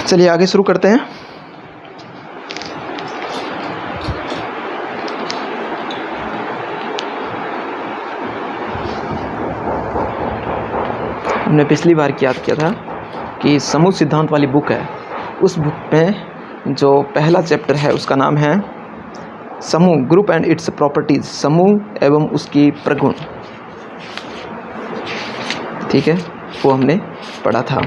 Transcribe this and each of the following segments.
चलिए आगे शुरू करते हैं। हमने पिछली बार याद किया था कि समूह सिद्धांत वाली बुक है, उस बुक में जो पहला चैप्टर है उसका नाम है समूह, ग्रुप एंड इट्स प्रॉपर्टीज, समूह एवं उसकी प्रगुण। ठीक है, वो हमने पढ़ा था।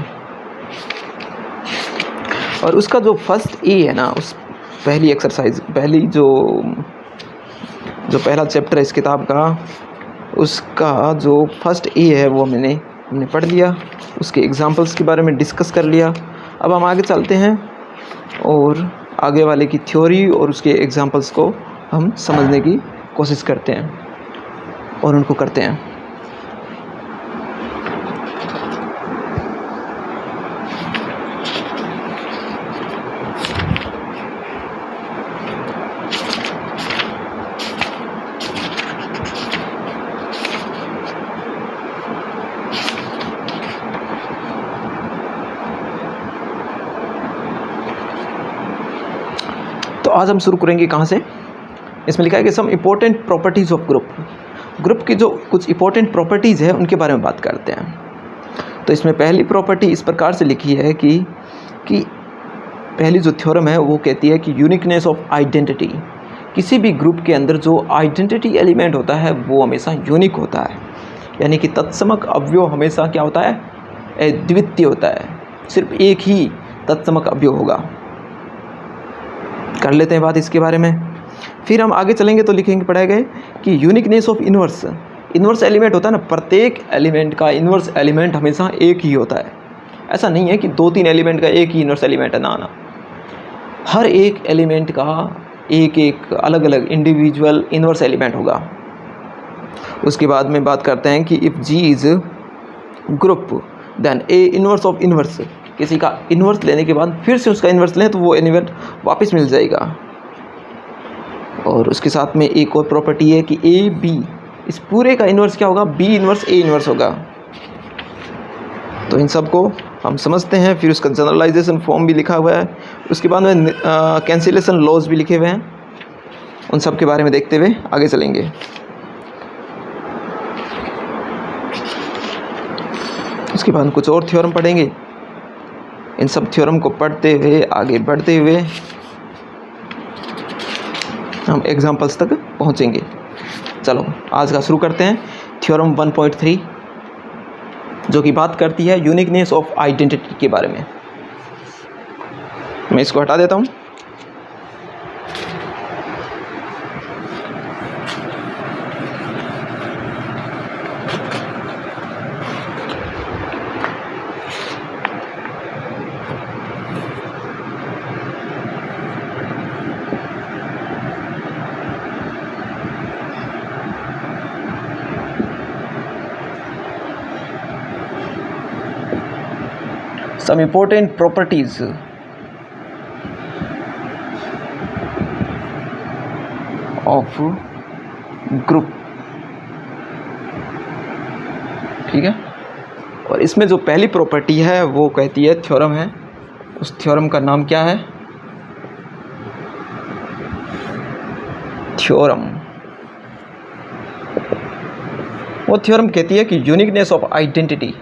और उसका जो फर्स्ट ए है ना, उस पहली एक्सरसाइज, पहली जो पहला चैप्टर है इस किताब का, उसका जो फर्स्ट ए है वो हमने पढ़ लिया, उसके एग्जाम्पल्स के बारे में डिस्कस कर लिया। अब हम आगे चलते हैं और आगे वाले की थ्योरी और उसके एग्जाम्पल्स को हम समझने की कोशिश करते हैं और उनको करते हैं। तो आज हम शुरू करेंगे कहाँ से? इसमें लिखा है कि some important properties of group की जो कुछ इम्पोर्टेंट प्रॉपर्टीज़ है उनके बारे में बात करते हैं। तो इसमें पहली प्रॉपर्टी इस प्रकार से लिखी है कि पहली जो थ्योरम है वो कहती है कि यूनिकनेस ऑफ आइडेंटिटी, किसी भी ग्रुप के अंदर जो आइडेंटिटी एलिमेंट होता है वो हमेशा यूनिक होता है, यानी कि तत्समक अवयव हमेशा क्या होता है? द्वितीय होता है, सिर्फ एक ही तत्समक अवयव होगा। कर लेते हैं बात इसके बारे में। फिर हम आगे चलेंगे तो लिखेंगे, पढ़ाए गए कि यूनिकनेस ऑफ इन्वर्स एलिमेंट होता है ना, प्रत्येक एलिमेंट का इन्वर्स एलिमेंट हमेशा एक ही होता है। ऐसा नहीं है कि 2-3 एलिमेंट का एक ही इन्वर्स एलिमेंट है, ना। हर एक एलिमेंट का एक अलग अलग इंडिविजुअल इन्वर्स एलिमेंट होगा। उसके बाद में बात करते हैं कि if G is group then A inverse of inverse, किसी का इन्वर्स लेने के बाद फिर से उसका इन्वर्स लें तो वो एलिमेंट वापस मिल जाएगा। और उसके साथ में एक और प्रॉपर्टी है कि ए बी, इस पूरे का इन्वर्स क्या होगा? बी इन्वर्स ए इन्वर्स होगा। तो इन सब को हम समझते हैं। फिर उसका जनरलाइजेशन फॉर्म भी लिखा हुआ है, उसके बाद में कैंसिलेशन लॉज भी लिखे हुए हैं। उन सब के बारे में देखते हुए आगे चलेंगे। उसके बाद कुछ और थ्योरम पढ़ेंगे। इन सब थ्योरम को पढ़ते हुए आगे बढ़ते हुए हम एग्जाम्पल्स तक पहुंचेंगे। चलो आज का शुरू करते हैं। थ्योरम 1.3 जो कि बात करती है यूनिकनेस ऑफ आइडेंटिटी के बारे में। मैं इसको हटा देता हूं। Some important properties of group। ठीक है, और इसमें जो पहली प्रॉपर्टी है वो कहती है, थ्योरम है, उस थ्योरम का नाम क्या है? थ्योरम। वो थ्योरम कहती है कि uniqueness of identity,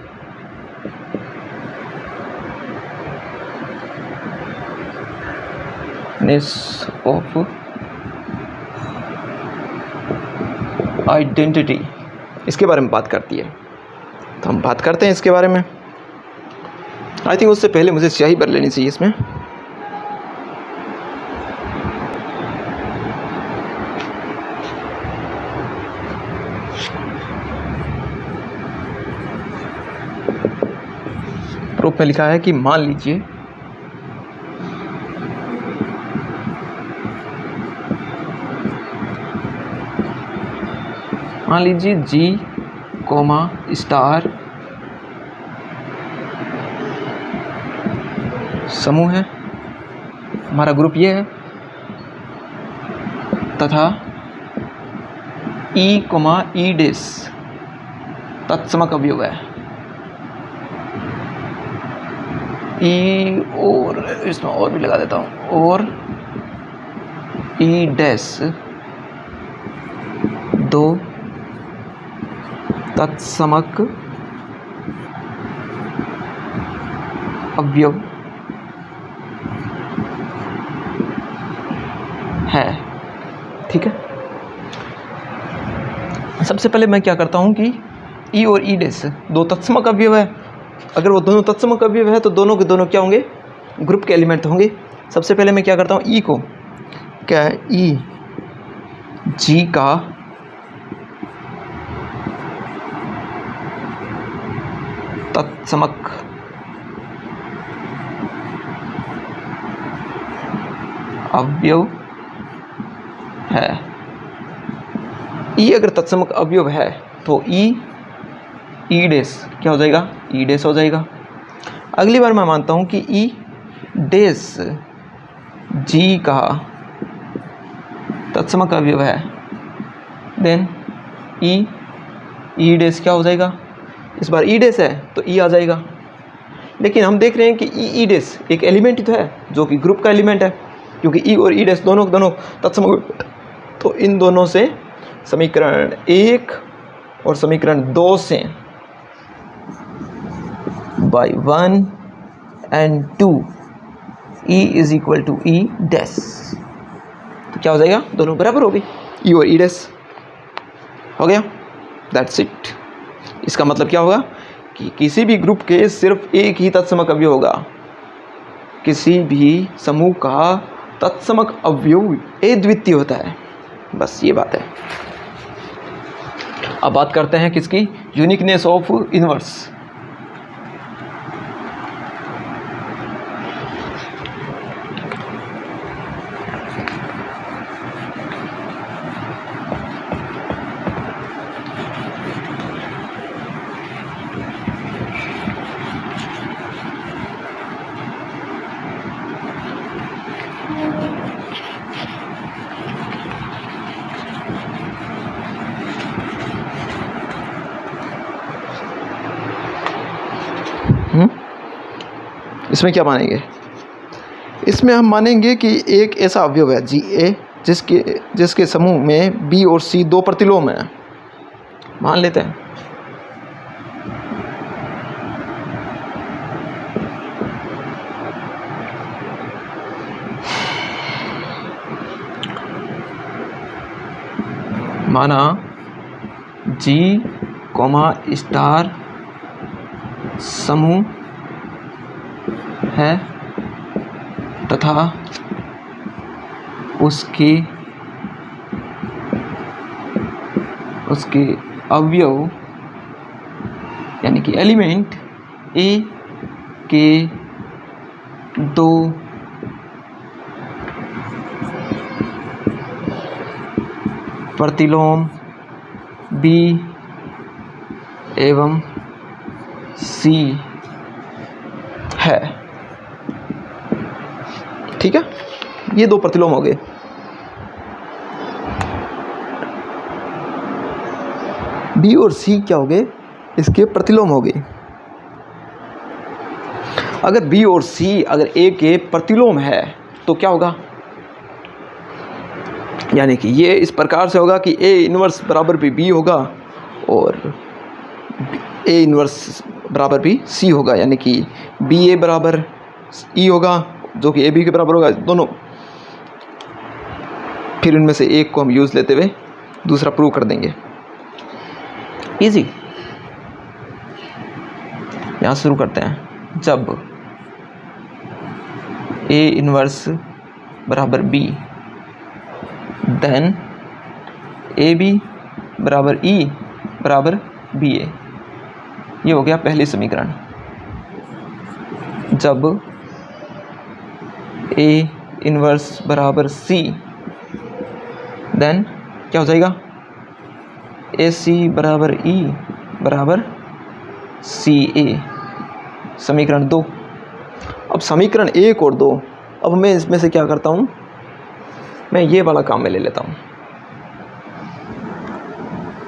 of identity, इसके बारे में बात करती है। तो हम बात करते हैं इसके बारे में। आई थिंक उससे पहले मुझे स्याही भर लेनी चाहिए इसमें। प्रूफ में लिखा है कि मान लीजिए जी कोमा स्टार समूह है, हमारा ग्रुप ये है, तथा ई कोमा ई डेस तत्समक अवयव है। ई और इसमें और भी लगा देता हूँ, और ई डैश दो तत्समक अवयव है। ठीक है, सबसे पहले मैं क्या करता हूँ कि ई और ई डैश दो तत्समक अवयव है। अगर वो दोनों तत्समक अवयव है तो दोनों के दोनों क्या होंगे, ग्रुप के एलिमेंट होंगे। सबसे पहले मैं क्या करता हूँ, ई को क्या है, ई जी का तत्समक अवयव है। ई अगर तत्समक अवयव है तो ई डैश क्या हो जाएगा, ई डैश हो जाएगा। अगली बार मैं मानता हूं कि ई डैश जी का तत्समक अवयव है, देन ई डैश क्या हो जाएगा, इस बार ई डैश है तो ई आ जाएगा। लेकिन हम देख रहे हैं कि ई डैश एक एलिमेंट ही तो है जो कि ग्रुप का एलिमेंट है, क्योंकि ई और ई डैश दोनों तत्समक, तो इन दोनों से समीकरण 1 और समीकरण 2 से by 1 and 2 E is equal to E dash, तो क्या हो जाएगा, दोनों बराबर हो गई, ई और ई डैश हो गया। That's it. इसका मतलब क्या होगा कि किसी भी ग्रुप के सिर्फ एक ही तत्समक अवयव होगा, किसी भी समूह का तत्समक अवयव अद्वितीय होता है, बस ये बात है। अब बात करते हैं किसकी, यूनिकनेस ऑफ इनवर्स। इसमें क्या मानेंगे, इसमें हम मानेंगे कि एक ऐसा अवयव है जी ए जिसके समूह में बी और सी दो प्रतिलोम हैं, मान लेते हैं। माना जी कोमा स्टार समूह है तथा उसके अवयव यानी कि एलिमेंट ए के दो प्रतिलोम बी एवं सी है। ठीक है, ये दो प्रतिलोम हो गए। बी और सी क्या हो गए, इसके प्रतिलोम हो गए। अगर बी और सी अगर ए के प्रतिलोम है तो क्या होगा, यानी कि ये इस प्रकार से होगा कि ए इनवर्स बराबर भी बी होगा और ए इनवर्स बराबर भी सी होगा, यानी कि बी ए बराबर ई होगा जो कि ए बी के बराबर होगा, दोनों। फिर उनमें से एक को हम यूज़ लेते हुए दूसरा प्रूव कर देंगे। इजी। यहाँ शुरू करते हैं। जब ए इनवर्स बराबर बी देन ए बी बराबर ई बराबर बी ए, ये हो गया पहली समीकरण। जब ए इनवर्स बराबर सी देन क्या हो जाएगा, ए सी बराबर ई बराबर सी ए, समीकरण 2। अब समीकरण 1 और 2, अब मैं इसमें से क्या करता हूँ, मैं ये वाला काम में ले लेता हूँ।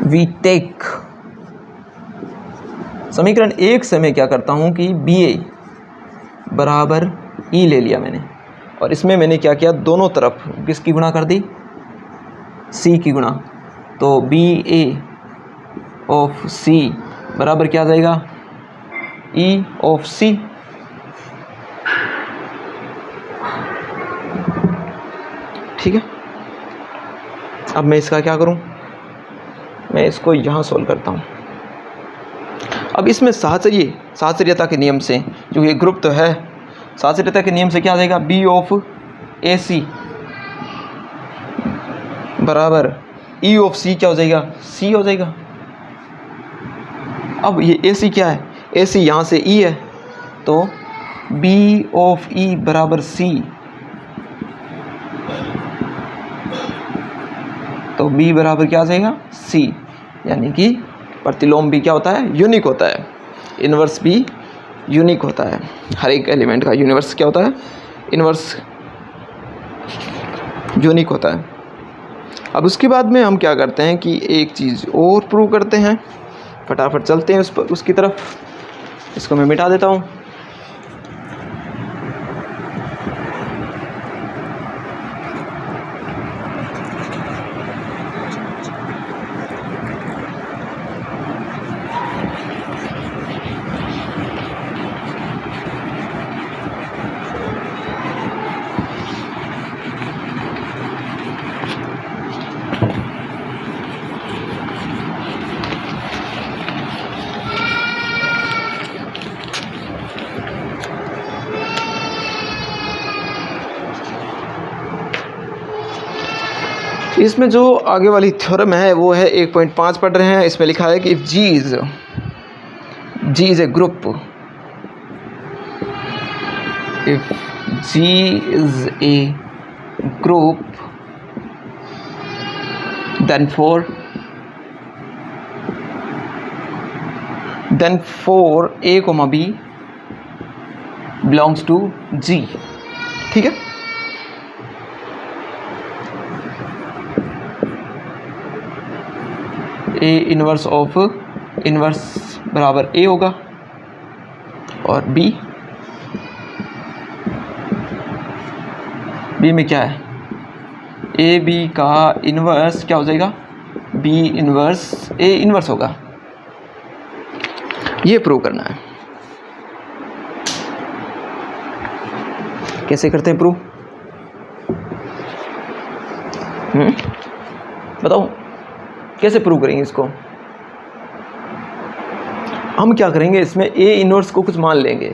वी टेक समीकरण 1 से मैं क्या करता हूँ कि बी ए बराबर ई ले लिया मैंने, और इसमें मैंने क्या किया, दोनों तरफ किसकी गुणा कर दी, सी की गुणा। तो बी ए ऑफ सी बराबर क्या आ जाएगा, ई ऑफ सी। ठीक है, अब मैं इसका क्या करूं, मैं इसको यहाँ सोल्व करता हूँ। अब इसमें साहचर्यता के नियम से, जो ये ग्रुप तो है, साहचर्यता के नियम से क्या आ जाएगा, बी ऑफ ए सी बराबर ई ऑफ सी क्या हो जाएगा, सी हो जाएगा। अब ये ए सी क्या है, ए सी यहाँ से ई है, तो बी ऑफ ई बराबर सी, तो बी बराबर क्या आ जाएगा, सी। यानी कि प्रतिलोम भी क्या होता है, यूनिक होता है, इन्वर्स भी यूनिक होता है। हर एक एलिमेंट का यूनिवर्स क्या होता है, इन्वर्स यूनिक होता है। अब उसके बाद में हम क्या करते हैं कि एक चीज़ और प्रूव करते हैं, फटाफट चलते हैं उसकी तरफ। इसको मैं मिटा देता हूँ। इसमें जो आगे वाली थ्योरम है वो है 1.5 पढ़ रहे हैं। इसमें लिखा है कि if G is a group, if G is a group then for A, B belongs to G। ठीक है, A इनवर्स ऑफ इनवर्स बराबर A होगा, और B में क्या है, ए बी का इन्वर्स क्या हो जाएगा, B इन्वर्स A इन्वर्स होगा। ये प्रूव करना है। कैसे करते हैं प्रूव, बताओ कैसे प्रूव करेंगे इसको। हम क्या करेंगे, इसमें A इन्वर्स को कुछ मान लेंगे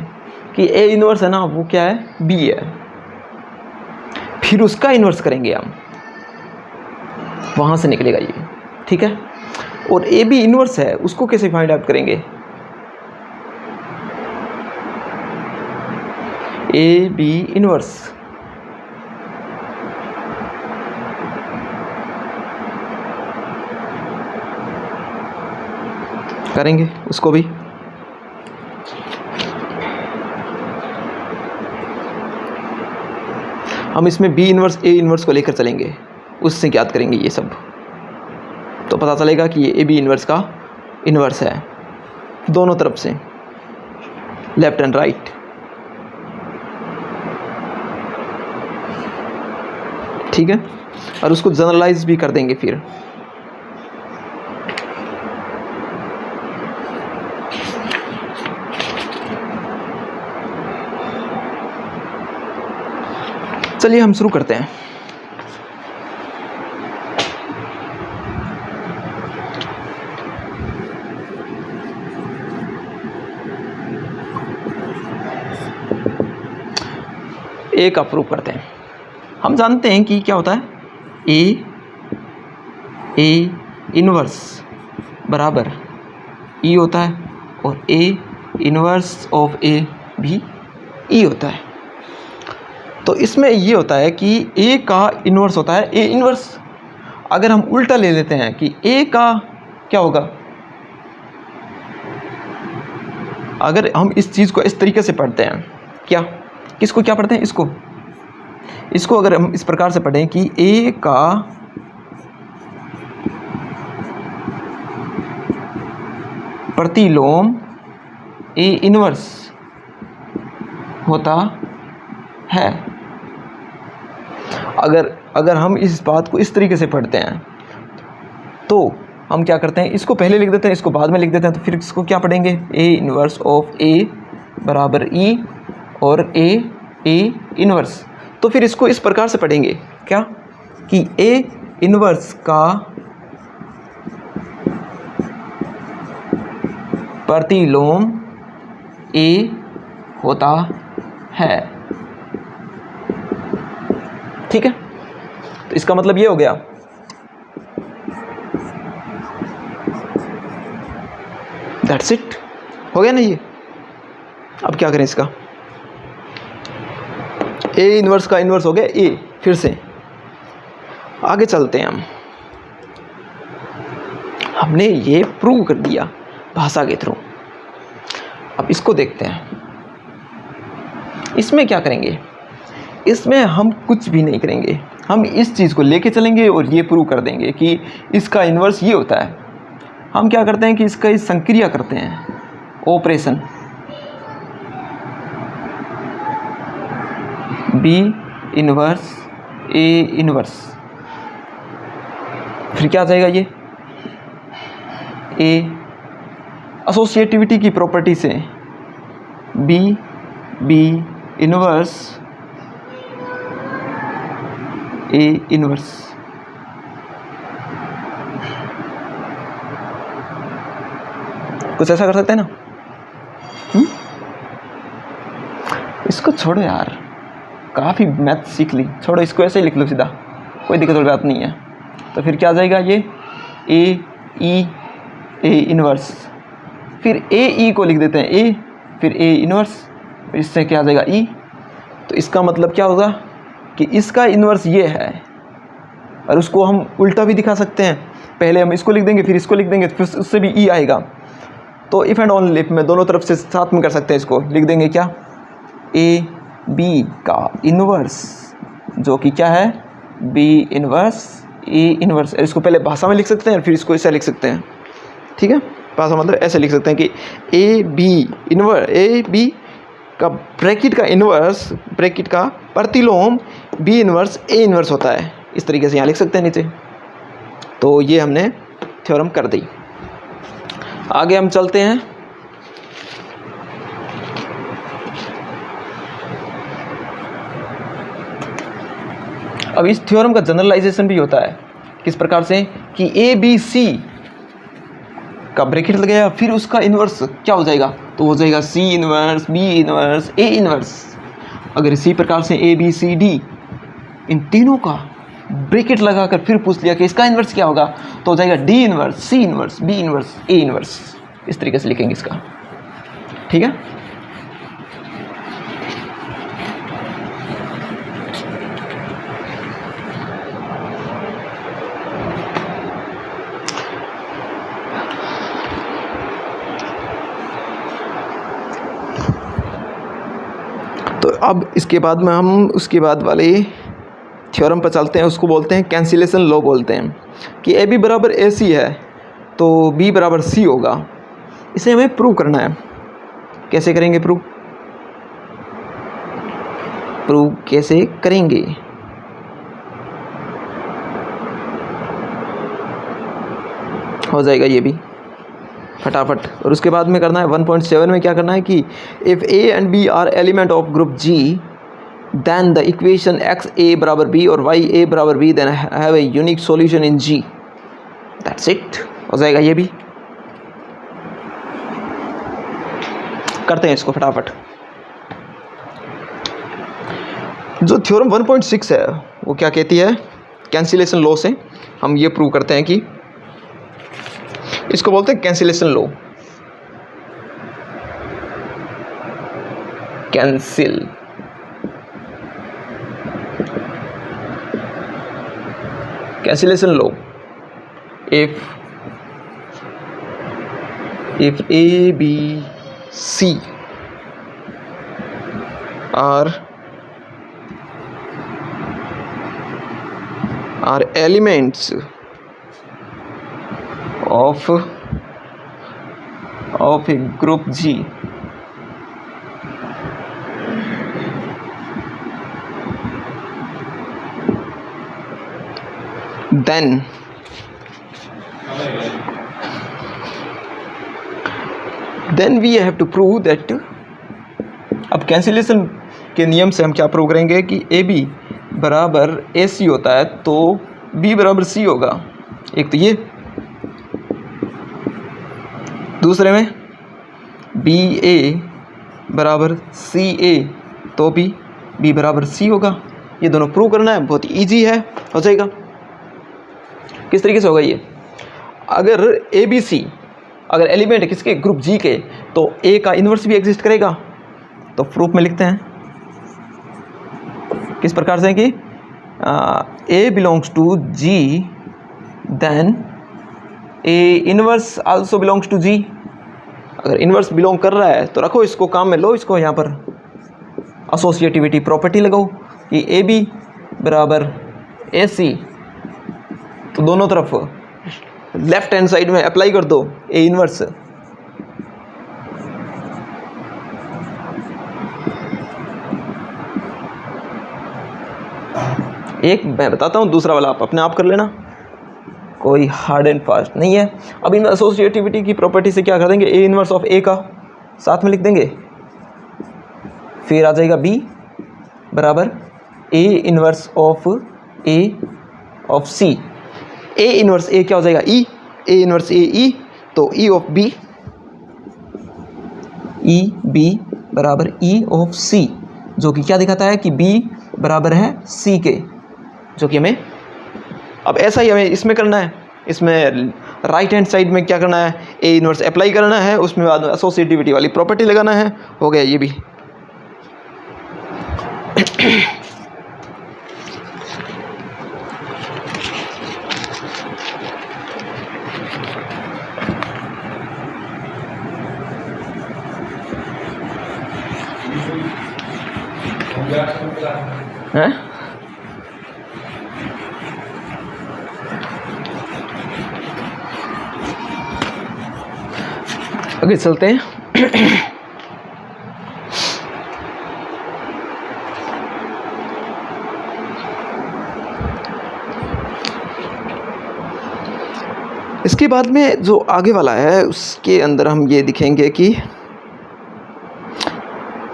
कि A इन्वर्स है ना, वो क्या है, B है। फिर उसका इन्वर्स करेंगे हम, वहाँ से निकलेगा ये। ठीक है, और ए बी इन्वर्स है, उसको कैसे फाइंड आउट करेंगे, ए बी इन्वर्स करेंगे उसको भी। हम इसमें बी इन्वर्स ए इन्वर्स को लेकर चलेंगे, उससे ज्ञात करेंगे ये सब, तो पता चलेगा कि ये ए बी इन्वर्स का इन्वर्स है, दोनों तरफ से, लेफ्ट एंड राइट। ठीक है, और उसको जनरलाइज भी कर देंगे फिर। चलिए हम शुरू करते हैं। ए का प्रूव करते हैं। हम जानते हैं कि क्या होता है, ए इनवर्स बराबर ई होता है, और ए इनवर्स ऑफ ए भी ई होता है। तो इसमें ये होता है कि ए का इन्वर्स होता है ए इन्वर्स। अगर हम उल्टा ले लेते हैं कि ए का क्या होगा, अगर हम इस चीज़ को इस तरीके से पढ़ते हैं, क्या किसको क्या पढ़ते हैं, इसको अगर हम इस प्रकार से पढ़ें कि ए का प्रतिलोम ए इन्वर्स होता है। अगर हम इस बात को इस तरीके से पढ़ते हैं तो हम क्या करते हैं, इसको पहले लिख देते हैं, इसको बाद में लिख देते हैं, तो फिर इसको क्या पढ़ेंगे, ए इन्वर्स ऑफ ए बराबर ई और ए इन्वर्स। तो फिर इसको इस प्रकार से पढ़ेंगे क्या, कि ए इन्वर्स का प्रतिलोम ए होता है। ठीक है, तो इसका मतलब ये हो गया। दैट्स इट, हो गया ना ये। अब क्या करें इसका, ए इन्वर्स का इन्वर्स हो गया ए। फिर से आगे चलते हैं हमने ये प्रूव कर दिया भाषा के थ्रू। अब इसको देखते हैं, इसमें क्या करेंगे, इसमें हम कुछ भी नहीं करेंगे, हम इस चीज़ को लेके चलेंगे और ये प्रूव कर देंगे कि इसका इन्वर्स ये होता है। हम क्या करते हैं कि इसका इस संक्रिया करते हैं, operation B inverse A inverse, फिर क्या आ जाएगा ये ए, एसोसिएटिविटी की प्रॉपर्टी से बी इन्वर्स ए इन्वर्स। कुछ ऐसा कर सकते हैं ना। इसको छोड़ो यार, काफ़ी मैथ सीख ली, छोड़ो इसको, ऐसे ही लिख लो सीधा, कोई दिक्कत वाली बात नहीं है। तो फिर क्या आ जाएगा ये ए इन्वर्स, फिर ए ई को लिख देते हैं ए, फिर ए इन्वर्स, फिर इससे क्या आ जाएगा ई। तो इसका मतलब क्या होगा कि इसका इन्वर्स ये है, और उसको हम उल्टा भी दिखा सकते हैं, पहले हम इसको लिख देंगे फिर इसको लिख देंगे, फिर उससे भी ई आएगा। तो इफ़ एंड ऑनली इफ में दोनों तरफ से साथ में कर सकते हैं, इसको लिख देंगे क्या, ए बी का इन्वर्स, जो कि क्या है बी इन्वर्स ए इन्वर्स। इसको पहले भाषा में लिख सकते हैं, फिर इसको ऐसे लिख सकते हैं। ठीक है, भाषा मतलब ऐसे लिख सकते हैं कि ए बी का ब्रैकेट का इन्वर्स, ब्रैकेट का प्रतिलोम बी इन्वर्स ए इन्वर्स होता है। इस तरीके से यहाँ लिख सकते हैं नीचे। तो ये हमने थ्योरम कर दी। आगे हम चलते हैं। अब इस थ्योरम का जनरलाइजेशन भी होता है, किस प्रकार से, कि ए बी सी का ब्रैकेट लगाया, फिर उसका इन्वर्स क्या हो जाएगा, तो हो जाएगा सी inverse B inverse A inverse. अगर इसी प्रकार से ए बी सी डी, इन तीनों का ब्रैकेट लगाकर फिर पूछ लिया कि इसका इन्वर्स क्या होगा, तो हो जाएगा D inverse C inverse B inverse A inverse. इस तरीके से लिखेंगे इसका। ठीक है, तो अब इसके बाद में हम उसके बाद वाले थ्योरम पर चलते हैं। उसको बोलते हैं कैंसिलेशन लॉ बोलते हैं, कि ए बी बराबर ए सी है तो बी बराबर सी होगा। इसे हमें प्रूव करना है। कैसे करेंगे प्रूव कैसे करेंगे, हो जाएगा ये भी फटाफट। और उसके बाद में करना है 1.7 में क्या करना है कि if A and B are element of group G then the equation X A बराबर बी और वाई ए बराबर बी then have a unique solution in G. That's it, हो जाएगा ये भी। करते हैं इसको फटाफट। जो थ्योरम 1.6 है वो क्या कहती है, कैंसिलेशन लॉ से हम ये प्रूव करते हैं कि इसको बोलते हैं cancellation law. Cancellation law, if A B C are elements of a group G, then we have to prove that, अब कैंसिलेशन के नियम से हम क्या प्रूव करेंगे कि ए बी बराबर ए सी होता है तो बी बराबर सी होगा। एक तो ये, दूसरे में बी ए बराबर सी ए तो भी बी बराबर सी होगा। ये दोनों प्रूव करना है, बहुत ईजी है, हो जाएगा। किस तरीके से होगा ये, अगर ए बी सी अगर एलिमेंट है किसके, ग्रुप जी के, तो ए का इन्वर्स भी एग्जिस्ट करेगा। तो प्रूफ में लिखते हैं किस प्रकार से कि A belongs to G then A inverse also belongs to G. अगर इन्वर्स बिलोंग कर रहा है तो रखो इसको काम में, लो इसको यहाँ पर एसोसिएटिविटी प्रॉपर्टी लगाओ कि ए बी बराबर ए सी, तो दोनों तरफ लेफ्ट हैंड साइड में अप्लाई कर दो ए इन्वर्स। एक मैं बताता हूँ, दूसरा वाला आप अपने आप कर लेना, कोई हार्ड एंड फास्ट नहीं है। अब इन एसोसिएटिविटी की प्रॉपर्टी से क्या कर देंगे, ए इन्वर्स ऑफ ए का साथ में लिख देंगे, फिर आ जाएगा बी बराबर A inverse of A of C. A inverse A क्या हो जाएगा, E, A inverse A E, तो E of B, E B बराबर ई ऑफ सी, जो कि क्या दिखाता है कि बी बराबर है सी के, जो कि हमें अब ऐसा ही हमें इसमें करना है। इसमें राइट हैंड साइड में क्या करना है, ए इन्वर्स अप्लाई करना है, उसमें बाद में एसोसिएटिविटी वाली प्रॉपर्टी लगाना है, हो गया ये भी। हैं? आगे चलते हैं। इसके बाद में जो आगे वाला है उसके अंदर हम ये दिखेंगे कि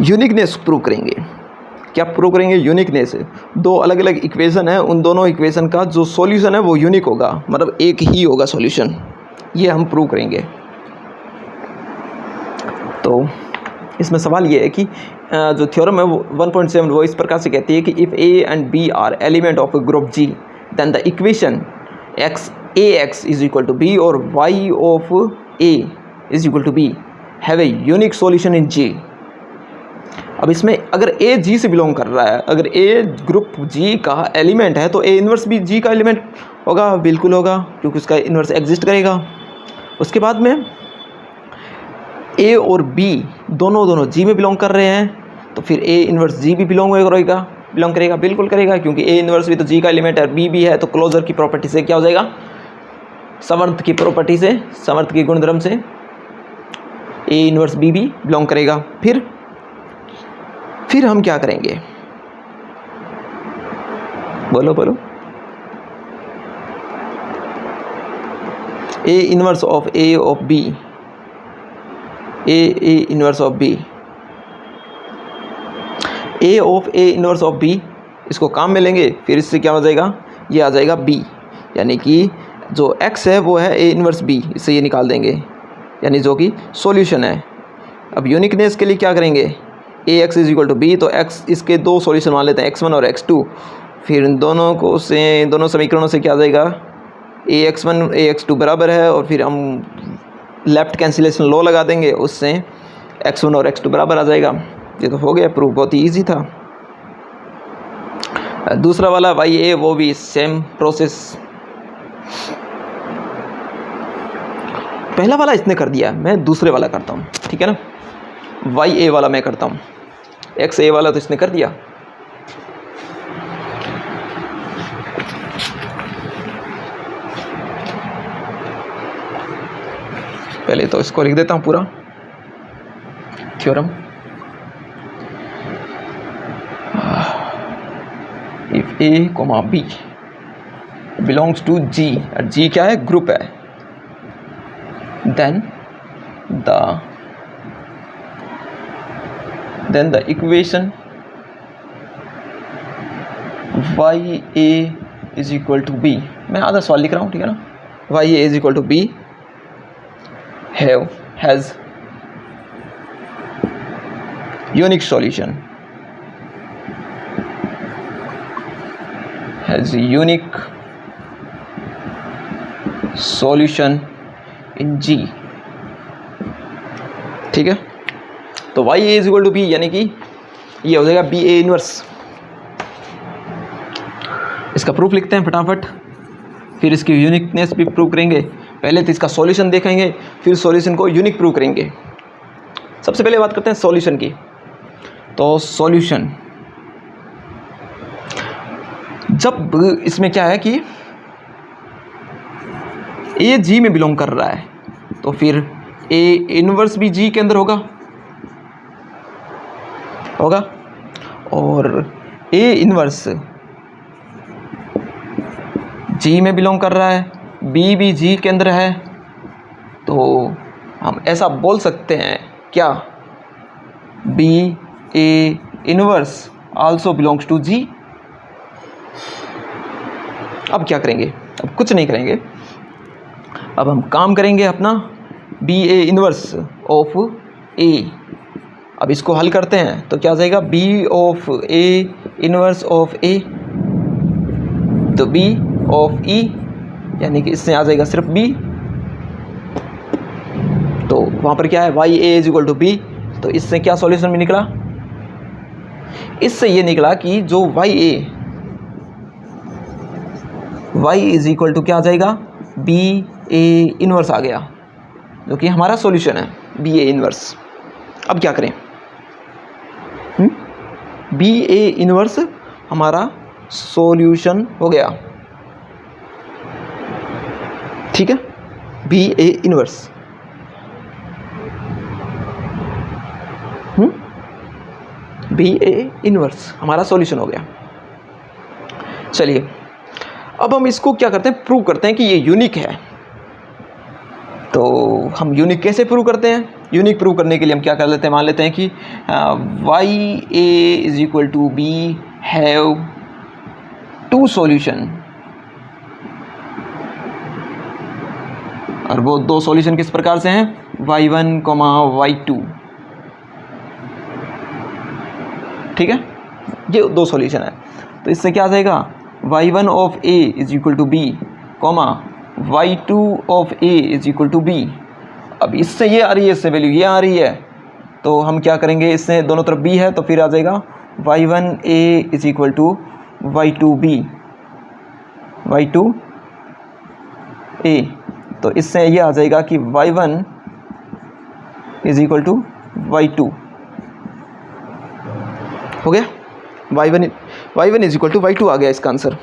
यूनिकनेस प्रूव करेंगे। क्या प्रूव करेंगे, यूनिकनेस। दो अलग अलग इक्वेशन है, उन दोनों इक्वेशन का जो सॉल्यूशन है वो यूनिक होगा, मतलब एक ही होगा सॉल्यूशन, ये हम प्रूव करेंगे। तो इसमें सवाल ये है कि जो थ्योरम है वो 1.7 वो इस प्रकार से कहती है कि if A and B are element of a group G then the equation X A X is equal to B और Y of A is equal to B have a unique solution in G. अब इसमें अगर ए जी से belong कर रहा है, अगर ए group जी का एलिमेंट है तो ए इन्वर्स भी जी का एलिमेंट होगा, बिल्कुल होगा, क्योंकि उसका इन्वर्स एग्जिस्ट करेगा। उसके बाद में ए और बी दोनों जी में बिलोंग कर रहे हैं, तो फिर ए इन्वर्स जी भी बिलोंग करेगा, बिल्कुल करेगा, क्योंकि ए इन्वर्स भी तो जी का एलिमेंट है, बी भी है, तो क्लोजर की प्रॉपर्टी से क्या हो जाएगा, समर्थ की प्रॉपर्टी से, समर्थ की गुणधर्म से ए इन्वर्स बी भी बिलोंग करेगा। फिर हम क्या करेंगे, बोलो। A inverse of A of B, A inverse of B, A of A inverse of B, इसको काम में लेंगे, फिर इससे क्या हो जाएगा, ये आ जाएगा बी, यानी कि जो x है वो है ए इन्वर्स बी, इससे ये निकाल देंगे, यानी जो कि सॉल्यूशन है। अब यूनिकनेस के लिए क्या करेंगे, A X is equal to B, तो x इसके दो सॉल्यूशन मान लेते हैं, x1 और x2, फिर इन दोनों को से दोनों समीकरणों से क्या आ जाएगा, ए x1 ए x2 बराबर है, और फिर हम लेफ्ट कैंसिलेशन लॉ लगा देंगे, उससे x1 और x2 बराबर आ जाएगा। ये तो हो गया प्रूफ, बहुत ही ईजी था। दूसरा वाला वाई ए, वो भी सेम प्रोसेस, पहला वाला इसने कर दिया, मैं दूसरे वाला करता हूँ, ठीक है ना। वाई ए वाला मैं करता हूँ, एक्स ए वाला तो इसने कर दिया। पहले तो इसको लिख देता हूँ पूरा theorem. If A, B belongs to G, और जी क्या है, ग्रुप है, then the equation Y A is equal to B, मैं आधा सवाल लिख रहा हूँ, ठीक है ना, Y A is equal to B has unique solution, has unique solution in G, ठीक है। तो y a is equal to B, यानी कि ये हो जाएगा बी ए इनवर्स। इसका प्रूफ लिखते हैं फटाफट, फिर इसकी यूनिकनेस भी प्रूव करेंगे। पहले तो इसका सॉल्यूशन देखेंगे, फिर सॉल्यूशन को यूनिक प्रूव करेंगे। सबसे पहले बात करते हैं सॉल्यूशन की। तो सॉल्यूशन, जब इसमें क्या है कि ए जी में बिलोंग कर रहा है, तो फिर ए इनवर्स भी जी के अंदर होगा, और ए इनवर्स जी में बिलोंग कर रहा है, बी भी जी के अंदर है, तो हम ऐसा बोल सकते हैं क्या, B A inverse also belongs to G. अब क्या करेंगे, अब कुछ नहीं करेंगे, अब हम काम करेंगे अपना, B A inverse of A. अब इसको हल करते हैं तो क्या आ जाएगा, B of A inverse of A, तो बी ऑफ ई, यानी कि इससे आ जाएगा सिर्फ बी। तो वहाँ पर क्या है, Y A is equal to B, तो इससे क्या सॉल्यूशन में निकला, इससे ये निकला कि जो वाई इज इक्वल टू क्या आ जाएगा, बी ए इनवर्स आ गया, जो कि हमारा सॉल्यूशन है, बी ए इनवर्स। अब क्या करें, बी ए इनवर्स हमारा सॉल्यूशन हो गया, ठीक है, B A inverse. B A inverse हमारा सॉल्यूशन हो गया। चलिए अब हम इसको क्या करते हैं, प्रूव करते हैं कि ये यूनिक है। तो हम यूनिक कैसे प्रूव करते हैं, यूनिक प्रूव करने के लिए हम क्या कर लेते हैं, मान लेते हैं कि Y A is equal to B have two solution, और वो दो सॉल्यूशन किस प्रकार से हैं, y1, y2, ठीक है, ये दो सॉल्यूशन है। तो इससे क्या आ जाएगा, y1 of a is equal to B, y2 of a is equal to B. अब इससे ये आ रही है, इससे वैल्यू ये आ रही है, तो हम क्या करेंगे, इससे दोनों तरफ b है, तो फिर आ जाएगा y1 a is equal to y2 b, y2 a। तो इससे ये आ जाएगा कि y1 is equal to y2, हो गया, y1 is equal to y2 आ गया इसका आंसर।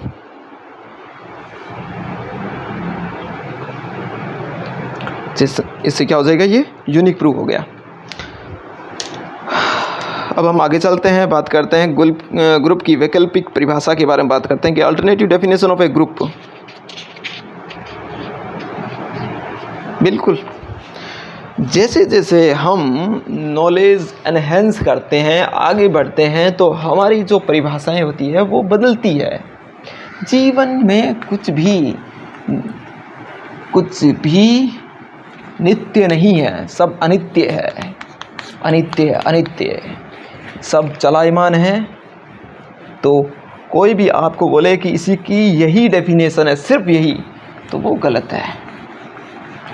इससे क्या हो जाएगा, ये यूनिक प्रूफ हो गया। अब हम आगे चलते हैं, बात करते हैं ग्रुप की वैकल्पिक परिभाषा के बारे में बात करते हैं कि alternative definition of a group. बिल्कुल, जैसे जैसे हम नॉलेज एनहेंस करते हैं, आगे बढ़ते हैं, तो हमारी जो परिभाषाएं होती है वो बदलती है। जीवन में कुछ भी नित्य नहीं है, सब अनित्य है, अनित्य सब चलायमान है। तो कोई भी आपको बोले कि इसी की यही डेफिनेशन है, सिर्फ यही, तो वो गलत है।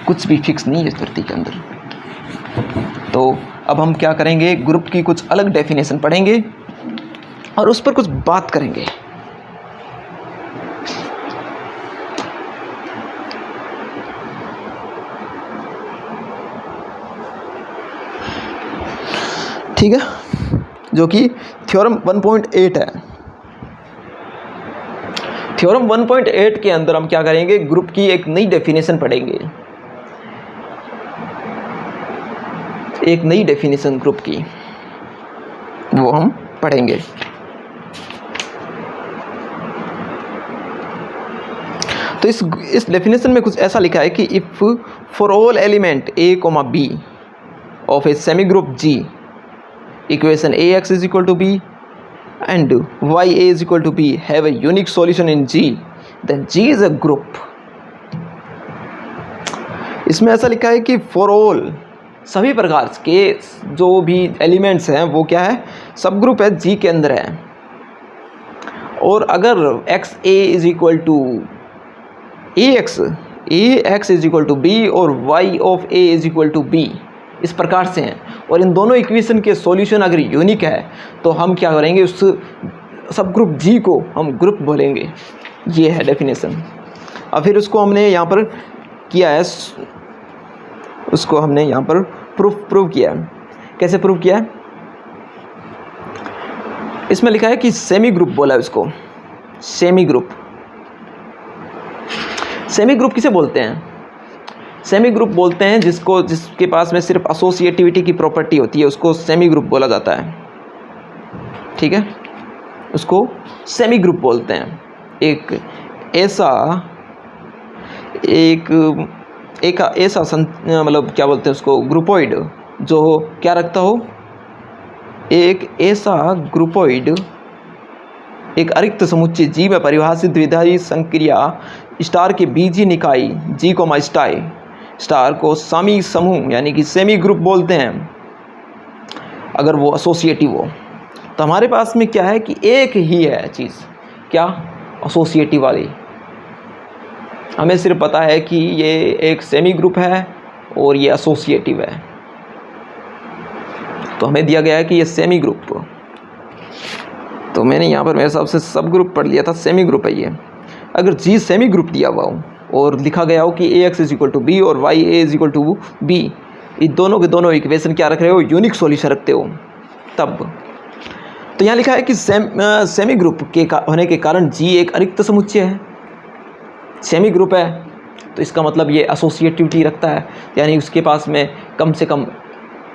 कुछ भी फिक्स नहीं है इस धरती के अंदर। तो अब हम क्या करेंगे, ग्रुप की कुछ अलग डेफिनेशन पढ़ेंगे और उस पर कुछ बात करेंगे। ठीक है, जो कि थ्योरम 1.8 है। थ्योरम 1.8 के अंदर हम क्या करेंगे, ग्रुप की एक नई डेफिनेशन पढ़ेंगे, एक नई डेफिनेशन ग्रुप की, वो हम पढ़ेंगे। तो इस डेफिनेशन में कुछ ऐसा लिखा है कि if for all element a, b of a semi group G equation ax is equal to b and ya is equal to b have a unique solution in G, then G is a group. इसमें ऐसा लिखा है कि for all सभी प्रकार के जो भी एलिमेंट्स हैं वो क्या है, सब ग्रुप है, G के अंदर है। और अगर X A is equal to X is equal to B और Y of A is equal to B, इस प्रकार से हैं, और इन दोनों इक्वेशन के सॉल्यूशन अगर यूनिक है तो हम क्या करेंगे, उस सब ग्रुप G को हम ग्रुप बोलेंगे। ये है डेफिनेशन। अब फिर उसको हमने यहाँ पर किया है, उसको हमने यहाँ पर प्रूव किया है। कैसे प्रूव किया है? इसमें लिखा है कि सेमी ग्रुप बोला है उसको, सेमी ग्रुप। सेमी ग्रुप किसे बोलते हैं? सेमी ग्रुप बोलते हैं जिसके पास में सिर्फ एसोसिएटिविटी की प्रॉपर्टी होती है, उसको सेमी ग्रुप बोला जाता है। ठीक है, उसको सेमी ग्रुप बोलते हैं। एक ऐसा मतलब क्या बोलते हैं उसको, ग्रुपोइड, जो क्या रखता हो, एक ऐसा ग्रुपोइड, एक अरिक्त समुच्चय G में परिभाषित द्विधारी संक्रिया स्टार के बीजी निकाय G, स्टार को सामी समूह यानी कि सेमी ग्रुप बोलते हैं अगर वो एसोसिएटिव हो। तो हमारे पास में क्या है कि एक ही है चीज़, क्या, एसोसिएटिव वाली। हमें सिर्फ पता है कि ये एक सेमी ग्रुप है और ये एसोसिएटिव है, तो हमें दिया गया है कि ये सेमी ग्रुप। तो मैंने यहाँ पर मेरे हिसाब से सब ग्रुप पढ़ लिया था, सेमी ग्रुप है ये। अगर G सेमी ग्रुप दिया हुआ हो और लिखा गया हो कि ax is equal to B और ya is equal to B, इन दोनों के दोनों इक्वेशन क्या रख रहे हो, यूनिक सॉल्यूशन रखते हो, तब। तो यहाँ लिखा है कि सेमी ग्रुप के होने के कारण G एक अरिक्त समुच्चय है, सेमी ग्रुप है, तो इसका मतलब ये एसोसिएटिविटी रखता है, यानी उसके पास में कम से कम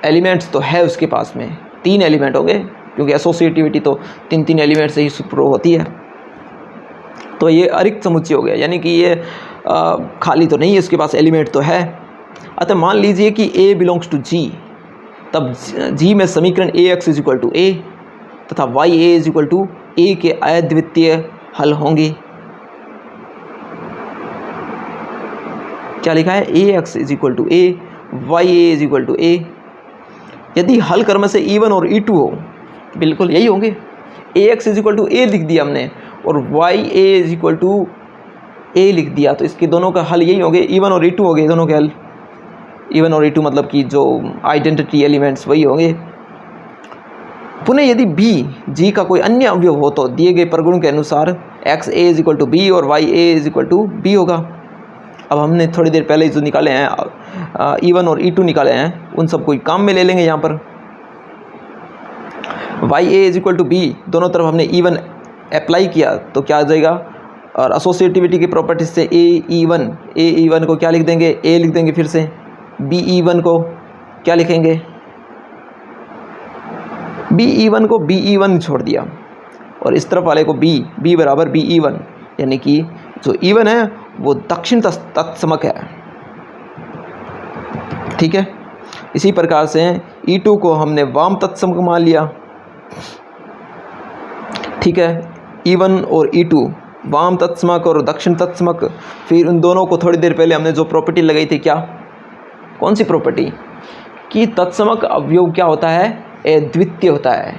एलिमेंट्स तो है, उसके पास में 3 एलिमेंट हो गए, क्योंकि एसोसिएटिविटी तो 3 एलिमेंट से ही प्रूव होती है। तो ये अरिक्त समुच्चय हो गया, यानी कि ये खाली तो नहीं है, इसके पास एलिमेंट तो है। अतः मान लीजिए कि A बिलोंग्स टू G, तब G में समीकरण ax is equal to a तथा ya is equal to a के अद्वितीय हल होंगे। क्या लिखा है, ax is equal to a, ya is equal to a। यदि हल कर्म से E1 और E2 हो, बिल्कुल यही होंगे। ax is equal to a लिख दिया हमने और ya is equal to a लिख दिया, तो इसके दोनों का हल यही होंगे, E1 और E2 हो गए दोनों के हल। E1 और E2 मतलब कि जो आइडेंटिटी एलिमेंट्स वही होंगे। पुनः यदि B G का कोई अन्य अवयव हो तो दिए गए प्रगुण के अनुसार x a is equal to b और y a is equal to b होगा। अब हमने थोड़ी देर पहले जो निकाले हैं E1 और E2 निकाले हैं, उन सब कोई काम में ले लेंगे। यहाँ पर y a is equal to b, दोनों तरफ हमने E1 अप्लाई किया तो क्या आ जाएगा, और एसोसिएटिविटी की प्रॉपर्टीज से a e1 को क्या लिख देंगे, a लिख देंगे। फिर से b e1 को क्या लिखेंगे, b e1 को b e1 छोड़ दिया, और इस तरफ वाले को b बराबर b e1, यानी कि जो e1 है वो दक्षिण तत्समक है। ठीक है, इसी प्रकार से e2 को हमने वाम तत्समक मान लिया। ठीक है, e1 और e2 वाम तत्समक और दक्षिण तत्समक। फिर उन दोनों को थोड़ी देर पहले हमने जो प्रॉपर्टी लगाई थी, क्या, कौन सी प्रॉपर्टी, कि तत्समक अवयव क्या होता है, अद्वितीय होता है,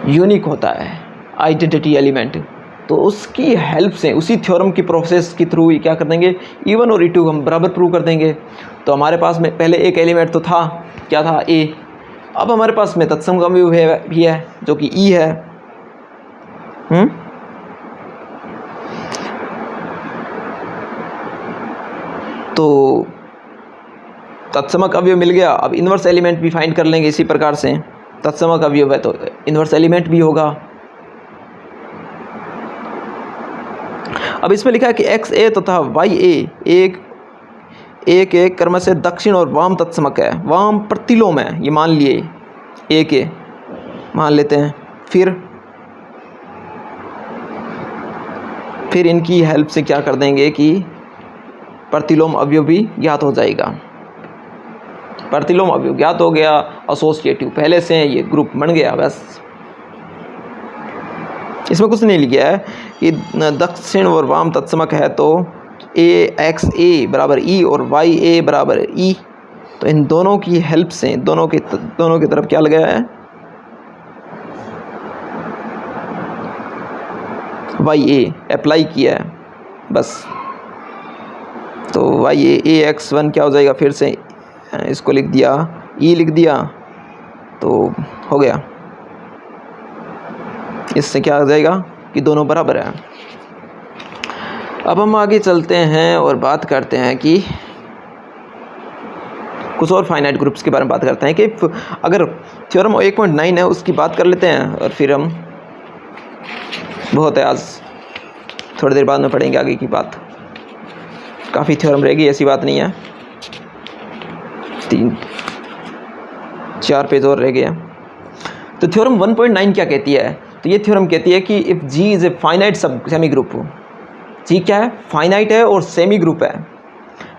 यूनिक होता है, आइडेंटिटी एलिमेंट। तो उसकी हेल्प से, उसी थ्योरम की प्रोसेस के थ्रू क्या कर देंगे, E1 और E2 हम बराबर प्रूव कर देंगे। तो हमारे पास में पहले एक एलिमेंट तो था, क्या था, A। अब हमारे पास में तत्समक अवयव भी है जो कि E है। तो तत्समक अवयव मिल गया। अब इन्वर्स एलिमेंट भी फाइंड कर लेंगे इसी प्रकार से। तत्समक अवयव है तो इन्वर्स एलिमेंट भी होगा। अब इसमें लिखा है कि एक्स ए तथा वाई ए एक क्रम से दक्षिण और वाम तत्समक है, वाम प्रतिलोम है, ये मान लिए ए के मान लेते हैं। फिर फिर इनकी हेल्प से क्या कर देंगे कि प्रतिलोम अवयव भी ज्ञात हो जाएगा। प्रतिलोम अवयव ज्ञात हो गया, एसोसिएटिव पहले से ये ग्रुप बन गया। बस इसमें कुछ नहीं लिखा है कि दक्षिण और वाम तत्समक है तो AXA बराबर E और YA बराबर E। तो इन दोनों की हेल्प से दोनों की तरफ क्या लगाया है, YA अप्लाई किया है बस। तो YA AX1 क्या हो जाएगा, फिर से इसको लिख दिया, E लिख दिया तो हो गया। इससे क्या हो जाएगा कि दोनों बराबर हैं। अब हम आगे चलते हैं और बात करते हैं कि कुछ और फाइनाइट ग्रुप्स के बारे में बात करते हैं कि अगर थ्योरम 1.9 है उसकी बात कर लेते हैं और फिर हम बहुत है, आज थोड़ी देर बाद में पढ़ेंगे आगे की बात। काफ़ी थ्योरम रहेगी, ऐसी बात नहीं है, 3-4 पेज और रह गए हैं। तो थ्योरम 1.9 क्या कहती है, तो ये थ्योरम कहती है कि if G is a finite sub semi group, G क्या है, फाइनाइट है और सेमी ग्रुप है,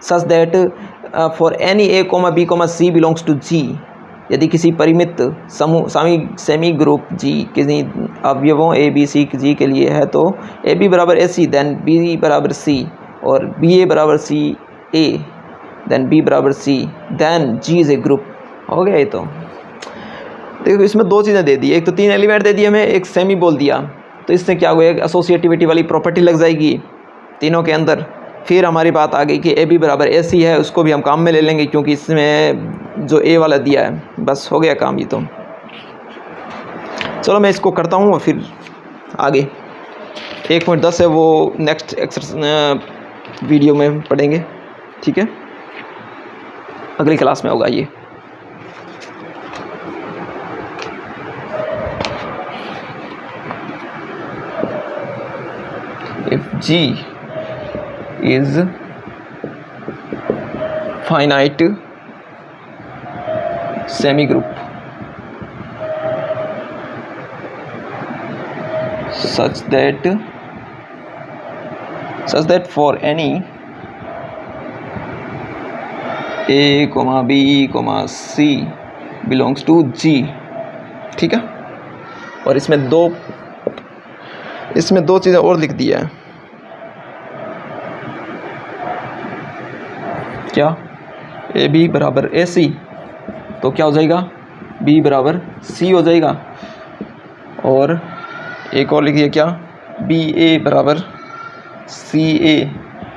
such that for any A, B, C belongs to G, यदि किसी परिमित समूह सेमी ग्रुप G किसी अवयवों A, B, C G के लिए है तो AB बराबर AC देन B बराबर C और BA बराबर C A देन B बराबर C then G is a group. हो गया ये। तो देखो इसमें दो चीज़ें दे दी, एक तो 3 एलिमेंट दे दिए हमें, एक सेमी बोल दिया, तो इससे क्या हुआ, एसोसिएटिविटी वाली प्रॉपर्टी लग जाएगी तीनों के अंदर। फिर हमारी बात आ गई कि AB बराबर AC है, उसको भी हम काम में ले लेंगे क्योंकि इसमें जो A वाला दिया है। बस हो गया काम ये। तो चलो मैं इसको करता हूँ और फिर आगे 1.10 है वो नेक्स्ट वीडियो में पढ़ेंगे, ठीक है, अगली क्लास में होगा ये। If G is finite semi group such that for any A, B, C belongs to G, ठीक है। और इसमें दो चीज़ें और लिख दी है, क्या, AB बराबर AC तो क्या हो जाएगा, B बराबर C हो जाएगा, और एक और लिखिए क्या, BA बराबर CA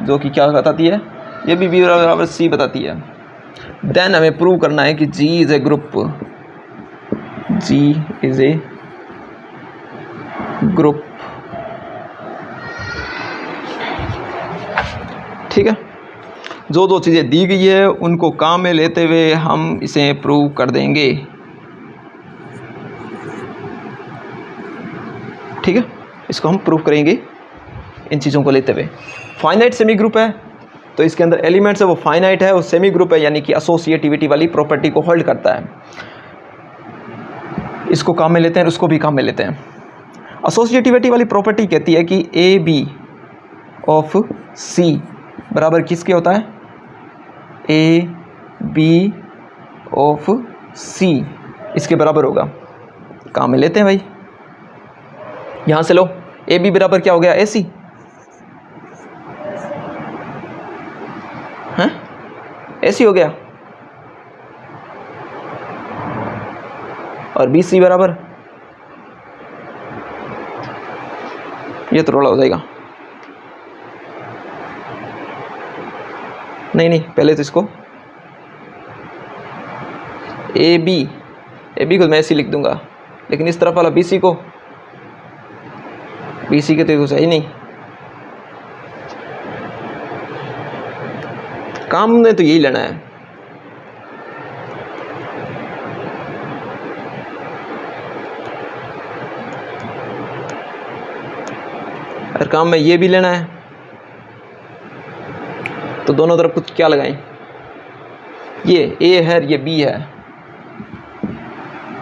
जो कि क्या बताती है, ये भी B बराबर C बताती है। देन हमें प्रूव करना है कि G is a group, G is a group, ठीक है। जो दो चीज़ें दी गई है उनको काम में लेते हुए हम इसे प्रूव कर देंगे, ठीक है। इसको हम प्रूव करेंगे इन चीज़ों को लेते हुए। फाइनाइट सेमी ग्रुप है तो इसके अंदर एलिमेंट्स है वो फाइनाइट है और सेमी ग्रुप है, यानी कि एसोसिएटिविटी वाली प्रॉपर्टी को होल्ड करता है। इसको काम में लेते हैं और उसको भी काम में लेते हैं। एसोसिएटिविटी वाली प्रॉपर्टी कहती है कि AB ऑफ C बराबर किसके होता है, AB ऑफ C इसके बराबर होगा। काम में लेते हैं भाई, यहाँ से लो, AB बराबर क्या हो गया, AC है, AC हो गया, और BC बराबर, ये थोड़ा हो जाएगा, नहीं पहले तो इसको AB को मैं ऐसे लिख दूंगा, लेकिन इस तरफ वाला BC के तो सही नहीं, काम में तो यही लेना है। अगर काम में ये भी लेना है तो दोनों तरफ कुछ क्या लगाएं, ये A है ये B है,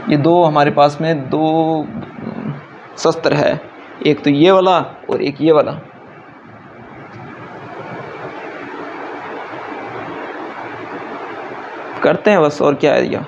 ये दो हमारे पास में दो शस्त्र है, एक तो ये वाला और एक ये वाला, करते हैं बस, और क्या है भैया।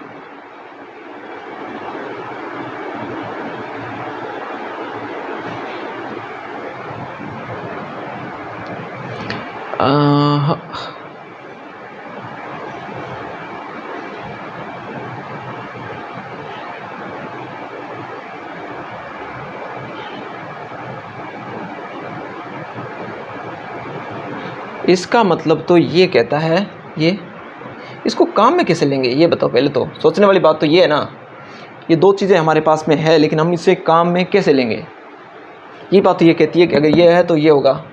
इसका मतलब तो ये कहता है, ये इसको काम में कैसे लेंगे ये बताओ। पहले तो सोचने वाली बात तो ये है ना, ये दो चीज़ें हमारे पास में है, लेकिन हम इसे काम में कैसे लेंगे। ये बात तो ये कहती है कि अगर ये है तो ये होगा,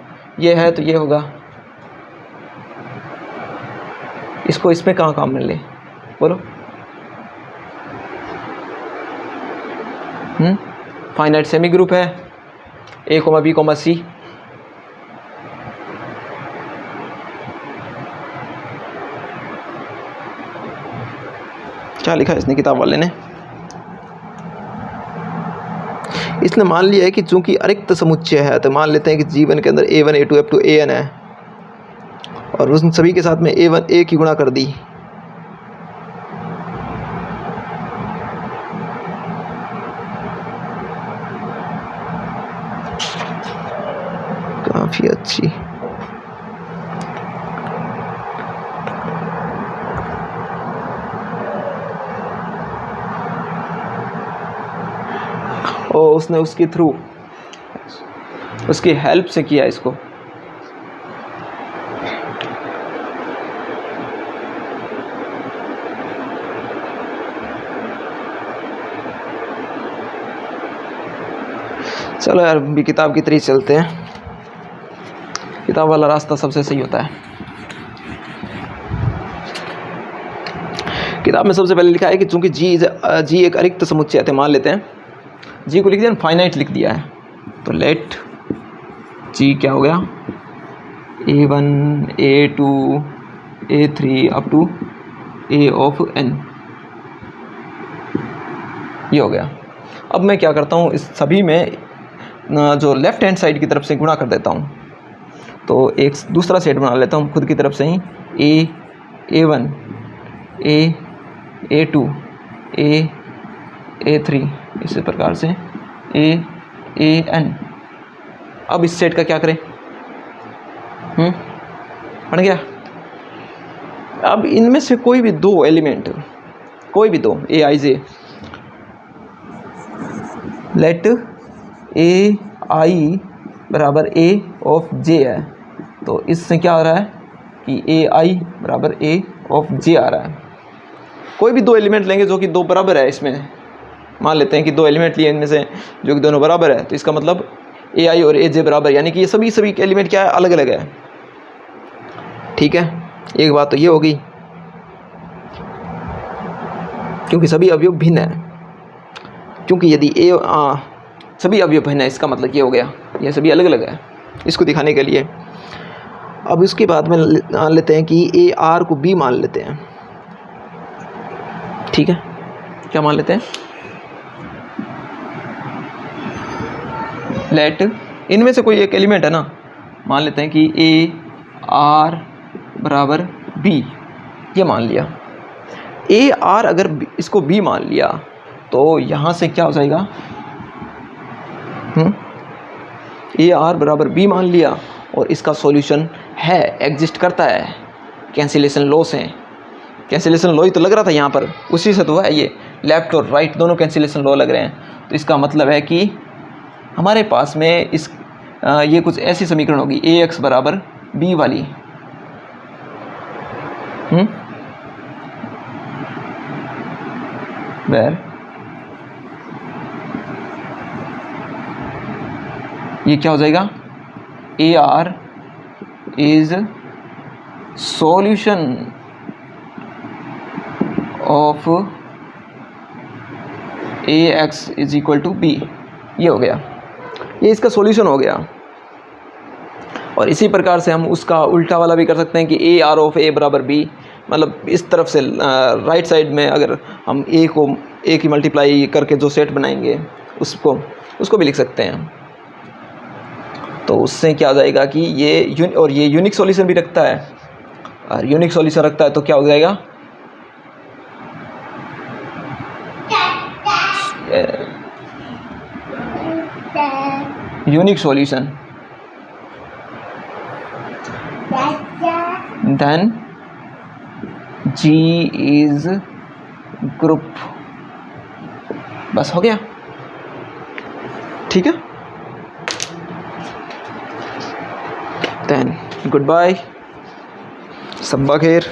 ये है तो ये होगा। इसको इसमें कहाँ काम में ले, बोलो। फाइनाइट सेमी ग्रुप है, A, B, C। क्या लिखा है इसने किताब वाले ने, इसने मान लिया है कि चूंकि अरिक्त समुच्चय है तो मान लेते हैं कि जीवन के अंदर A1 A2 F2 AN है, और उन सभी के साथ में A1 A की गुणा कर दी। काफी अच्छी। और उसने उसके थ्रू, उसकी हेल्प से किया इसको। चलो यार भी किताब की तरह चलते हैं, किताब वाला रास्ता सबसे सही होता है। किताब में सबसे पहले लिखा है कि चूंकि जी एक अरिक्त समुच्चय है, मान लेते हैं जी को लिख दिया, फाइनाइट लिख दिया है, तो लेट जी क्या हो गया, A1 A2 A3 up to A of N, ये हो गया। अब मैं क्या करता हूँ, इस सभी में जो लेफ़्ट हैंड साइड की तरफ से गुणा कर देता हूँ, तो एक दूसरा सेट बना लेता हूँ खुद की तरफ से ही, A1 A2 A3 इसी प्रकार से AN। अब इस सेट का क्या करें, बन गया। अब इनमें से कोई भी दो एलिमेंट, कोई भी दो AIJ, लेट AI बराबर A ऑफ J है, तो इससे क्या आ रहा है कि AI बराबर A ऑफ J आ रहा है। कोई भी दो एलिमेंट लेंगे जो कि दो बराबर है, इसमें मान लेते हैं कि दो एलिमेंट लिए इनमें से जो कि दोनों बराबर है, तो इसका मतलब AI और AJ बराबर, यानी कि ये सभी एलिमेंट क्या है, अलग अलग है। ठीक है, एक बात तो ये होगी, क्योंकि सभी अवयव भिन्न है, क्योंकि यदि सभी अवयव भिन्न है, इसका मतलब ये हो गया ये सभी अलग अलग है, इसको दिखाने के लिए। अब इसके बाद में मान लेते हैं कि AR को B मान लेते हैं। ठीक है, क्या मान लेते हैं, लेट इनमें से कोई एक एलिमेंट है ना, मान लेते हैं कि AR बराबर B, ये मान लिया। AR अगर इसको B मान लिया तो यहाँ से क्या हो जाएगा, AR बराबर B मान लिया, और इसका सॉल्यूशन है, एग्जिस्ट करता है, कैंसिलेशन लॉ से, कैंसिलेशन लॉ ही तो लग रहा था यहाँ पर, उसी से तो है ये, लेफ़्ट और राइट दोनों कैंसिलेशन लॉ लग रहे हैं। तो इसका मतलब है कि हमारे पास में ये कुछ ऐसी समीकरण होगी, AX बराबर B वाली, वेर ये क्या हो जाएगा, AR is solution of AX is equal to B, ये हो गया, ये इसका सॉल्यूशन हो गया। और इसी प्रकार से हम उसका उल्टा वाला भी कर सकते हैं कि AR ऑफ A बराबर B, मतलब इस तरफ से राइट साइड में अगर हम A की मल्टीप्लाई करके जो सेट बनाएंगे उसको भी लिख सकते हैं। तो उससे क्या हो जाएगा कि ये यूनिक सॉल्यूशन भी रखता है, और यूनिक सॉल्यूशन रखता है तो क्या हो जाएगा, unique solution, then G is group. बस हो गया, ठीक है। then goodbye, सब्बा खैर।